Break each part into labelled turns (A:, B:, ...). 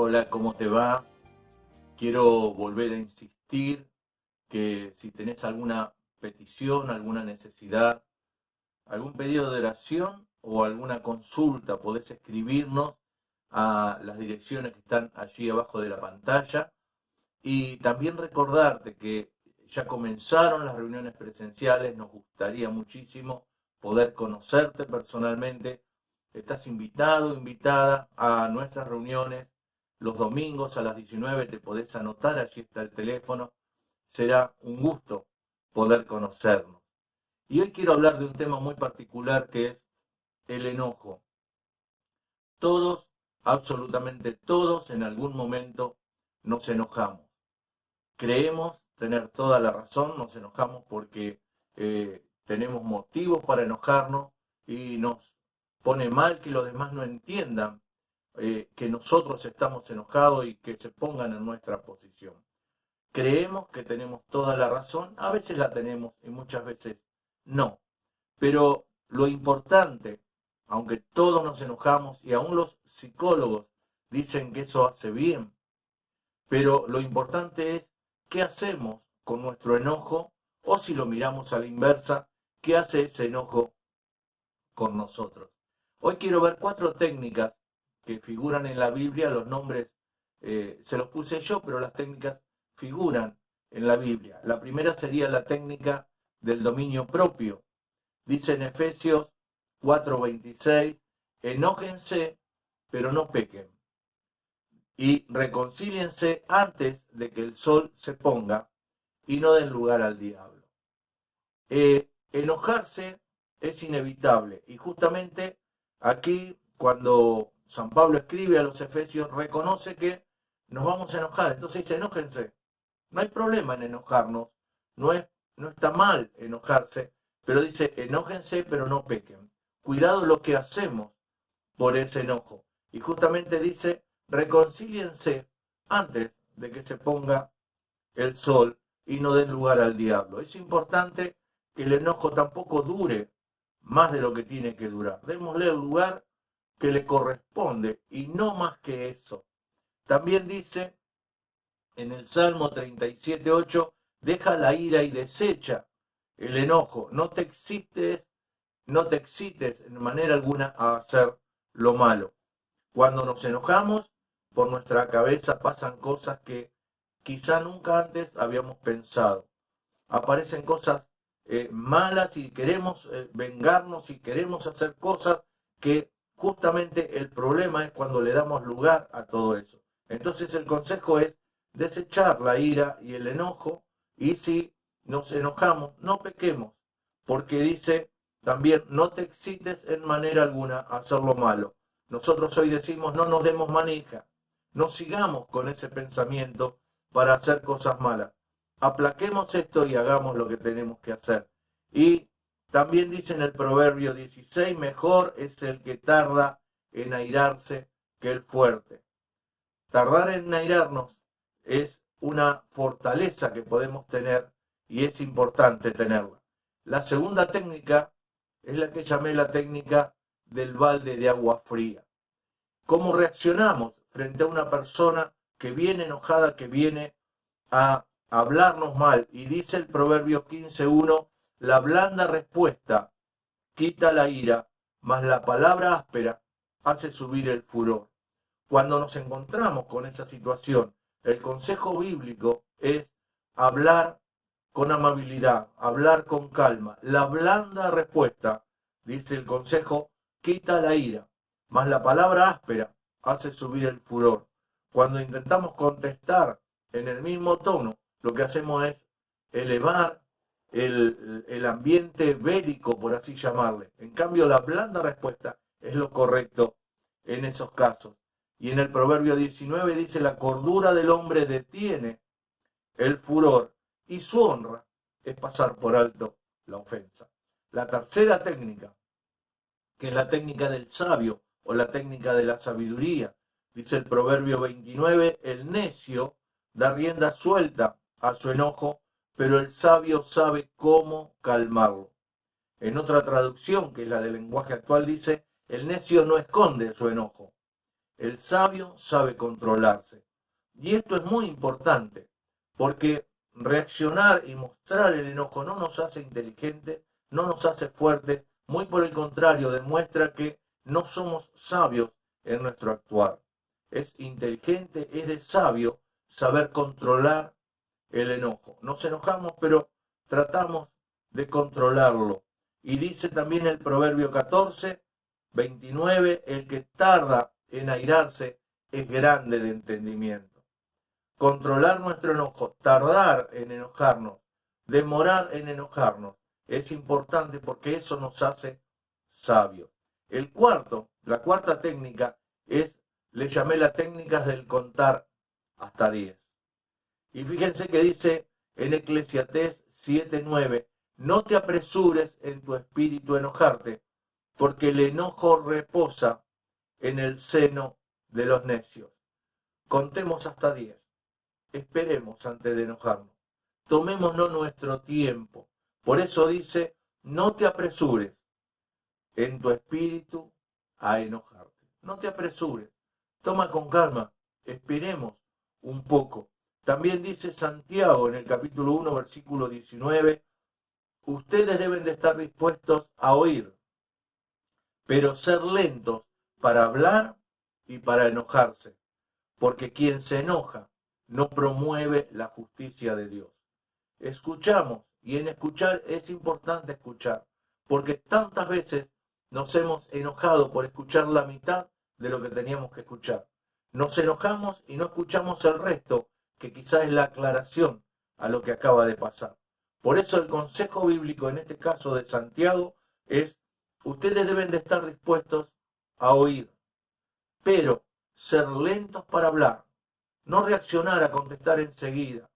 A: Hola, ¿cómo te va? Quiero volver a insistir que si tenés alguna petición, alguna necesidad, algún pedido de oración o alguna consulta, podés escribirnos a las direcciones que están allí abajo de la pantalla. Y también recordarte que ya comenzaron las reuniones presenciales, nos gustaría muchísimo poder conocerte personalmente. Estás invitado, invitada a nuestras reuniones los domingos a las 19, te podés anotar, allí está el teléfono. Será un gusto poder conocernos. Y hoy quiero hablar de un tema muy particular que es el enojo. Todos, absolutamente todos, en algún momento nos enojamos. Creemos tener toda la razón, nos enojamos porque tenemos motivos para enojarnos y nos pone mal que los demás no entiendan que nosotros estamos enojados y que se pongan en nuestra posición. Creemos que tenemos toda la razón, a veces la tenemos y muchas veces no. Pero lo importante, aunque todos nos enojamos y aún los psicólogos dicen que eso hace bien, pero lo importante es qué hacemos con nuestro enojo o si lo miramos a la inversa, qué hace ese enojo con nosotros. Hoy quiero ver 4 técnicas que figuran en la Biblia, los nombres se los puse yo, pero las técnicas figuran en la Biblia. La primera sería la técnica del dominio propio. Dice en Efesios 4:26, enójense, pero no pequen y reconcíliense antes de que el sol se ponga y no den lugar al diablo. Enojarse es inevitable y justamente aquí cuando San Pablo escribe a los Efesios reconoce que nos vamos a enojar, entonces dice enójense, no hay problema en enojarnos, no, no está mal enojarse, pero dice enójense pero no pequen, cuidado lo que hacemos por ese enojo. Y justamente dice, reconcíliense antes de que se ponga el sol y no den lugar al diablo. Es importante que el enojo tampoco dure más de lo que tiene que durar. Démosle el lugar que le corresponde y no más que eso. También dice en el Salmo 37:8, deja la ira y desecha el enojo. No te excites en manera alguna a hacer lo malo. Cuando nos enojamos, por nuestra cabeza pasan cosas que quizá nunca antes habíamos pensado. Aparecen cosas malas y queremos vengarnos y queremos hacer cosas que justamente el problema es cuando le damos lugar a todo eso. Entonces el consejo es desechar la ira y el enojo y si nos enojamos, no pequemos, porque dice también no te excites en manera alguna a hacer lo malo. Nosotros hoy decimos no nos demos manija, no sigamos con ese pensamiento para hacer cosas malas. Aplaquemos esto y hagamos lo que tenemos que hacer. Y también dice en el Proverbio 16, mejor es el que tarda en airarse que el fuerte. Tardar en airarnos es una fortaleza que podemos tener y es importante tenerla. La segunda técnica es la que llamé la técnica del balde de agua fría. ¿Cómo reaccionamos frente a una persona que viene enojada, que viene a hablarnos mal? Y dice el Proverbio 15:1, la blanda respuesta quita la ira, mas la palabra áspera hace subir el furor. Cuando nos encontramos con esa situación, el consejo bíblico es hablar con amabilidad, hablar con calma. La blanda respuesta, dice el consejo, quita la ira, mas la palabra áspera hace subir el furor. Cuando intentamos contestar en el mismo tono, lo que hacemos es elevar el ambiente bélico, por así llamarle. En cambio, la blanda respuesta es lo correcto en esos casos. Y en el Proverbio 19 dice, la cordura del hombre detiene el furor y su honra es pasar por alto la ofensa. La tercera técnica, que es la técnica del sabio o la técnica de la sabiduría, dice el Proverbio 29, el necio da rienda suelta a su enojo, pero el sabio sabe cómo calmarlo. En otra traducción, que es la del lenguaje actual, dice, el necio no esconde su enojo. El sabio sabe controlarse. Y esto es muy importante, porque reaccionar y mostrar el enojo no nos hace inteligentes, no nos hace fuertes, muy por el contrario, demuestra que no somos sabios en nuestro actuar. Es inteligente, es de sabio saber controlar el enojo. Nos enojamos, pero tratamos de controlarlo. Y dice también el Proverbio 14, 29, el que tarda en airarse es grande de entendimiento. Controlar nuestro enojo, tardar en enojarnos, demorar en enojarnos, es importante porque eso nos hace sabios. La cuarta técnica le llamé la técnica del contar hasta 10. Y fíjense que dice en Eclesiastés 7:9, no te apresures en tu espíritu a enojarte, porque el enojo reposa en el seno de los necios. Contemos hasta 10. Esperemos antes de enojarnos. Tomémonos nuestro tiempo. Por eso dice, no te apresures en tu espíritu a enojarte. No te apresures. Toma con calma. Esperemos un poco. También dice Santiago en el capítulo 1, versículo 19, ustedes deben de estar dispuestos a oír, pero ser lentos para hablar y para enojarse, porque quien se enoja no promueve la justicia de Dios. Escuchamos, y en escuchar es importante escuchar, porque tantas veces nos hemos enojado por escuchar la mitad de lo que teníamos que escuchar. Nos enojamos y no escuchamos el resto, que quizás es la aclaración a lo que acaba de pasar. Por eso el consejo bíblico, en este caso de Santiago, es, ustedes deben de estar dispuestos a oír, pero ser lentos para hablar, no reaccionar a contestar enseguida.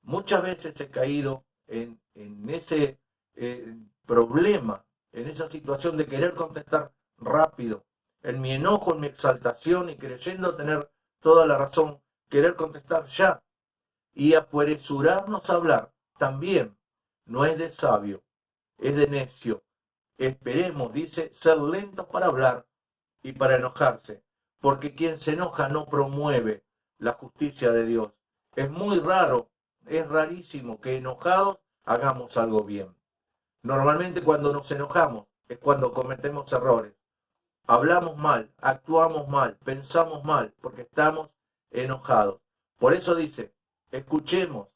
A: Muchas veces he caído en ese problema, en esa situación de querer contestar rápido, en mi enojo, en mi exaltación y creyendo tener toda la razón, querer contestar ya y apresurarnos a hablar también no es de sabio, es de necio. Esperemos, dice, ser lentos para hablar y para enojarse, porque quien se enoja no promueve la justicia de Dios. Es muy raro, es rarísimo que enojados hagamos algo bien. Normalmente cuando nos enojamos es cuando cometemos errores. Hablamos mal, actuamos mal, pensamos mal, porque estamos enojados. Por eso dice, escuchemos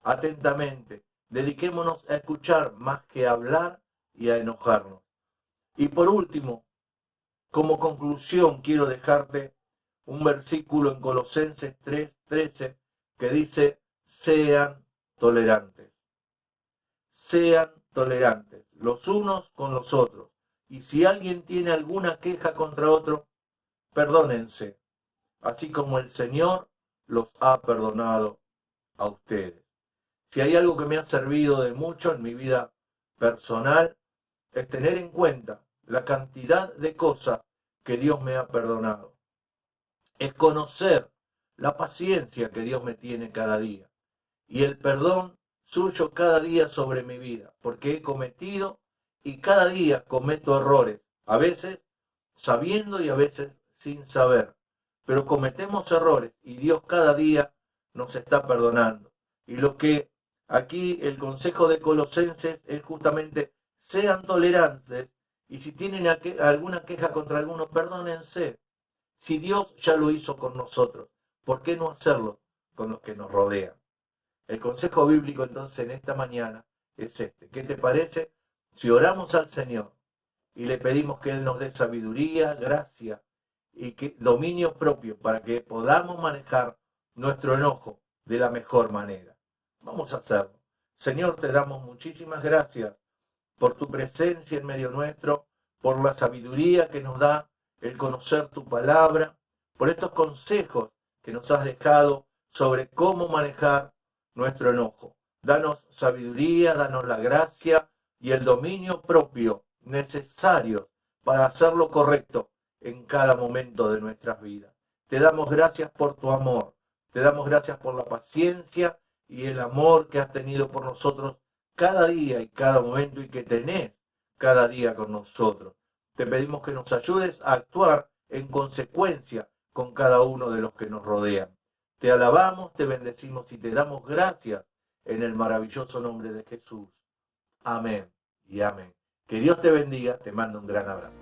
A: atentamente, dediquémonos a escuchar más que a hablar y a enojarnos. Y por último, como conclusión, quiero dejarte un versículo en Colosenses 3:13 que dice, sean tolerantes. Sean tolerantes los unos con los otros. Y si alguien tiene alguna queja contra otro, perdónense, así como el Señor los ha perdonado a ustedes. Si hay algo que me ha servido de mucho en mi vida personal, es tener en cuenta la cantidad de cosas que Dios me ha perdonado. Es conocer la paciencia que Dios me tiene cada día y el perdón suyo cada día sobre mi vida, porque he cometido y cada día cometo errores, a veces sabiendo y a veces sin saber, pero cometemos errores y Dios cada día nos está perdonando. Y lo que aquí el consejo de Colosenses es justamente sean tolerantes y si tienen alguna queja contra alguno, perdónense. Si Dios ya lo hizo con nosotros, ¿por qué no hacerlo con los que nos rodean? El consejo bíblico entonces en esta mañana es este. ¿Qué te parece si oramos al Señor y le pedimos que Él nos dé sabiduría, gracia y dominio propio para que podamos manejar nuestro enojo de la mejor manera? Vamos a hacerlo. Señor, te damos muchísimas gracias por tu presencia en medio nuestro, por la sabiduría que nos da el conocer tu palabra, por estos consejos que nos has dejado sobre cómo manejar nuestro enojo. Danos sabiduría, danos la gracia y el dominio propio necesario para hacer lo correcto en cada momento de nuestras vidas. Te damos gracias por tu amor, te damos gracias por la paciencia y el amor que has tenido por nosotros cada día y cada momento y que tenés cada día con nosotros. Te pedimos que nos ayudes a actuar en consecuencia con cada uno de los que nos rodean. Te alabamos, te bendecimos y te damos gracias en el maravilloso nombre de Jesús. Amén y amén. Que Dios te bendiga, te mando un gran abrazo.